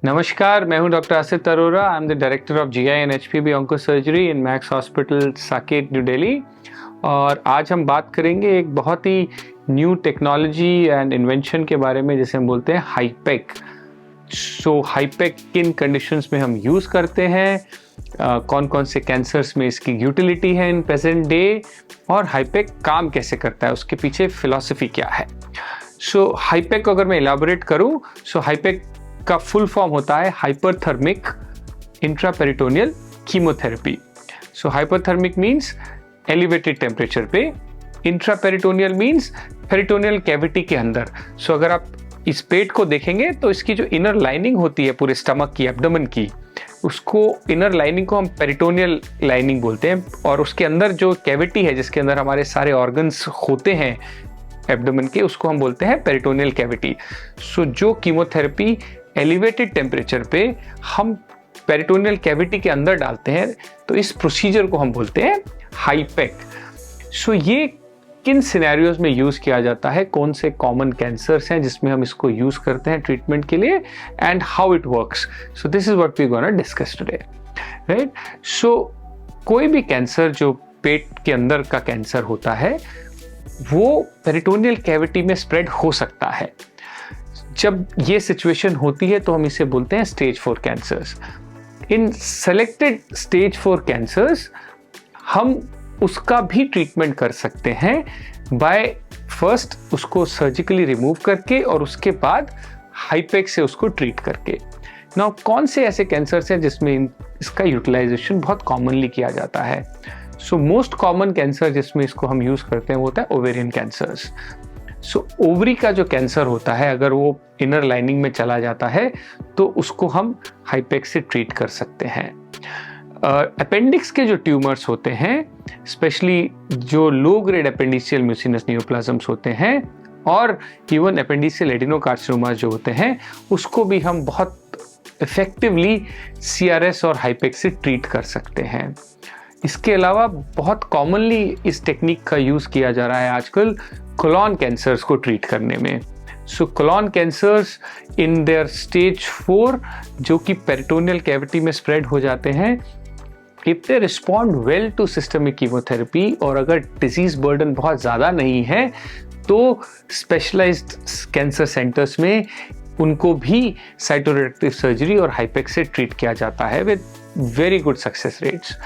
नमस्कार, मैं हूं doctor Asif Arora. I am the director of GI and HPV onco surgery in max hospital Saket new Delhi. और आज हम बात करेंगे एक बहुत ही न्यू टेक्नोलॉजी एंड इन्वेंशन के बारे में, जिसे हम बोलते हैं हाईपेक। सो हाईपेक किन कंडीशंस में हम यूज़ करते हैं, कौन कौन से कैंसर्स में इसकी यूटिलिटी है इन प्रेजेंट डे, और हाईपेक काम कैसे करता है, उसके पीछे फिलॉसफी क्या है। सो हाईपेक अगर मैं इलाबोरेट करूं, सो हाईपेक का फुल फॉर्म होता है हाइपरथर्मिक इंट्रापेरिटोनियल कीमोथेरेपी। सो हाइपरथर्मिक मींस एलिवेटेड टेम्परेचर पे, इंट्रापेरिटोनियल मींस पेरिटोनियल कैविटी के अंदर। सो अगर आप इस पेट को देखेंगे तो इसकी जो इनर लाइनिंग होती है पूरे स्टमक की, एब्डोमेन की, उसको इनर लाइनिंग को हम पेरिटोनियल लाइनिंग बोलते हैं। और उसके अंदर जो कैविटी है जिसके अंदर हमारे सारे ऑर्गन्स होते हैं एब्डोमेन के, उसको हम बोलते हैं पेरिटोनियल कैविटी। सो जो कीमोथेरेपी एलिवेटेड टेम्परेचर पे हम पेरिटोनियल कैविटी के अंदर डालते हैं, तो इस प्रोसीजर को हम बोलते हैं हाईपेक। सो ये किन सिनेरियोज में यूज किया जाता है, कौन से कॉमन कैंसर्स हैं जिसमें हम इसको यूज करते हैं ट्रीटमेंट के लिए, and how it works. So this is what we gonna discuss today, right. So कोई भी कैंसर जो पेट के अंदर का कैंसर होता है वो पेरिटोनियल कैविटी में स्प्रेड हो सकता है। जब ये सिचुएशन होती है तो हम इसे बोलते हैं स्टेज 4 कैंसर्स। इन सेलेक्टेड स्टेज 4 कैंसर्स हम उसका भी ट्रीटमेंट कर सकते हैं बाय फर्स्ट उसको सर्जिकली रिमूव करके और उसके बाद हाईपेक से उसको ट्रीट करके। नाउ कौन से ऐसे कैंसर्स हैं जिसमें इसका यूटिलाइजेशन बहुत कॉमनली किया जाता है। सो मोस्ट कॉमन कैंसर जिसमें इसको हम यूज करते हैं वो होता है ओवेरियन कैंसर्स। सो ओवरी का जो कैंसर होता है, अगर वो इनर लाइनिंग में चला जाता है तो उसको हम हाईपेक से ट्रीट कर सकते हैं। अपेंडिक्स के जो ट्यूमर्स होते हैं, स्पेशली जो लो ग्रेड अपेंडिशियल म्यूसिनस नियोप्लाज्म्स होते हैं, और इवन अपेंडिशियल एडिनोकार्सिनोमास जो होते हैं, उसको भी हम बहुत इफेक्टिवली सीआरएस और हाईपेक से ट्रीट कर सकते हैं। इसके अलावा बहुत कॉमनली इस टेक्निक का यूज़ किया जा रहा है आजकल कोलॉन कैंसर्स को ट्रीट करने में। So colon cancers in their stage 4 जो कि पेरिटोनियल कैविटी में स्प्रेड हो जाते हैं, if they respond well to systemic chemotherapy, और अगर डिजीज बर्डन बहुत ज़्यादा नहीं है तो स्पेशलाइज्ड कैंसर सेंटर्स में उनको भी साइटोरेडक्टिव सर्जरी और हाईपेक से ट्रीट किया जाता है with very good success rates.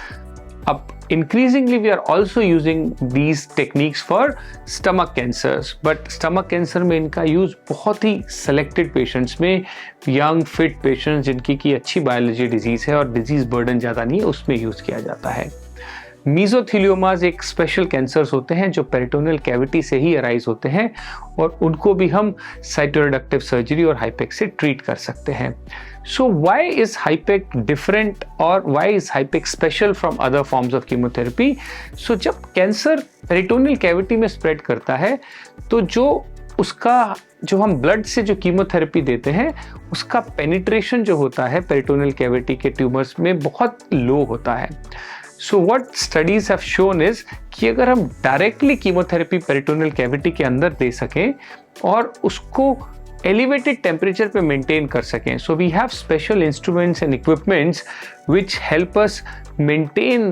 अब increasingly we are also using these techniques for stomach cancers, but stomach cancer में इनका यूज बहुत ही selected patients में, young fit patients जिनकी की अच्छी बायोलॉजी डिजीज है और डिजीज बर्डन ज़्यादा नहीं है, उसमें यूज किया जाता है। मीजोथीलियोमास एक स्पेशल कैंसर्स होते हैं जो पेरिटोनियल कैविटी से ही अराइज होते हैं, और उनको भी हम साइटोरेडक्टिव सर्जरी और हाईपेक से ट्रीट कर सकते हैं। सो व्हाई इज हाईपेक डिफरेंट, और व्हाई इज हाईपेक special from other forms of chemotherapy. So जब कैंसर पेरिटोनियल कैविटी में स्प्रेड करता है तो जो हम ब्लड से जो कीमोथेरेपी देते हैं उसका पेनिट्रेशन जो होता है पेरिटोनियल कैविटी के ट्यूमर्स में बहुत लो होता है। So what studies have shown is कि अगर हम डायरेक्टली कीमोथेरेपी पेरिटोनियल कैविटी के अंदर दे सकें और उसको एलिवेटेड टेम्परेचर पे मेंटेन कर सकें, so we have special instruments and equipments which help us maintain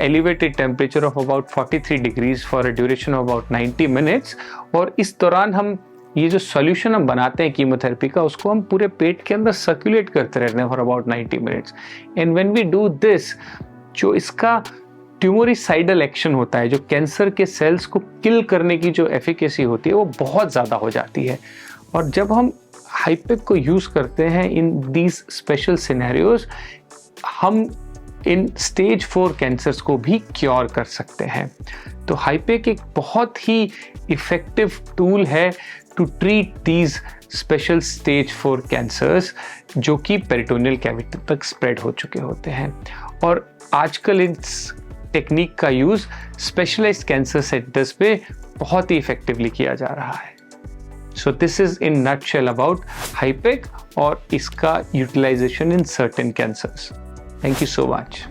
elevated temperature of about 43 degrees for a duration of about 90 minutes. और इस दौरान हम ये जो सॉल्यूशन हम बनाते हैं कीमोथेरेपी का, उसको हम पूरे पेट के अंदर सर्कुलेट करते रहते हैं for about 90 minutes. And when we do this, जो इसका ट्यूमोरिसाइडल एक्शन होता है, जो कैंसर के सेल्स को किल करने की जो एफिकेसी होती है वो बहुत ज़्यादा हो जाती है। और जब हम हाईपेक को यूज़ करते हैं इन दीज स्पेशल सिनेरियोज, हम इन स्टेज 4 कैंसर्स को भी क्योर कर सकते हैं। तो हाईपेक एक बहुत ही इफ़ेक्टिव टूल है to treat these special stage 4 cancers जो कि पेरिटोनियल कैविटी तक स्प्रेड हो चुके होते हैं। और आजकल इस टेक्निक का यूज़ स्पेशलाइज्ड कैंसर सेंटर्स पे बहुत ही इफेक्टिवली किया जा रहा है। So this is in nutshell about हाईपेक और इसका utilisation in certain cancers. Thank you so much.